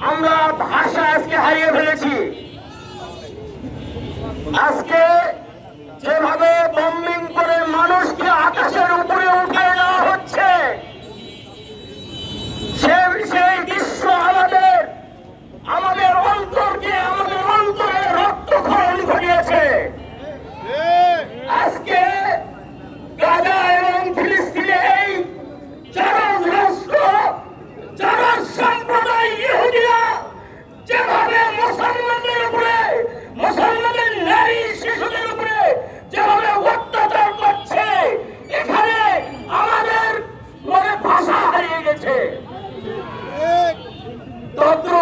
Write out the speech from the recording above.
আমরা ভাষা আজকে হারিয়ে ফেলেছি। আজকে যেভাবে বম্বিং করে মানুষকে আকাশের উপরে উঠে নেওয়া হচ্ছে, সেই দৃশ্য আমাদের অন্তরে রক্তক্ষরণ ঘটিয়েছে। আজকে গাজা এবং ফিলিস্তিনে এই জারজ রাষ্ট্র, জারজ সম্প্রদায় ইহুদিরা যেভাবে মুসলমানদের উপরে, মুসলমানদের নারী শিশুদের উপরে যেভাবে অত্যাচার করছে, এখানে আমাদের মনে ভাষা হারিয়ে গেছে। তদ্রুপ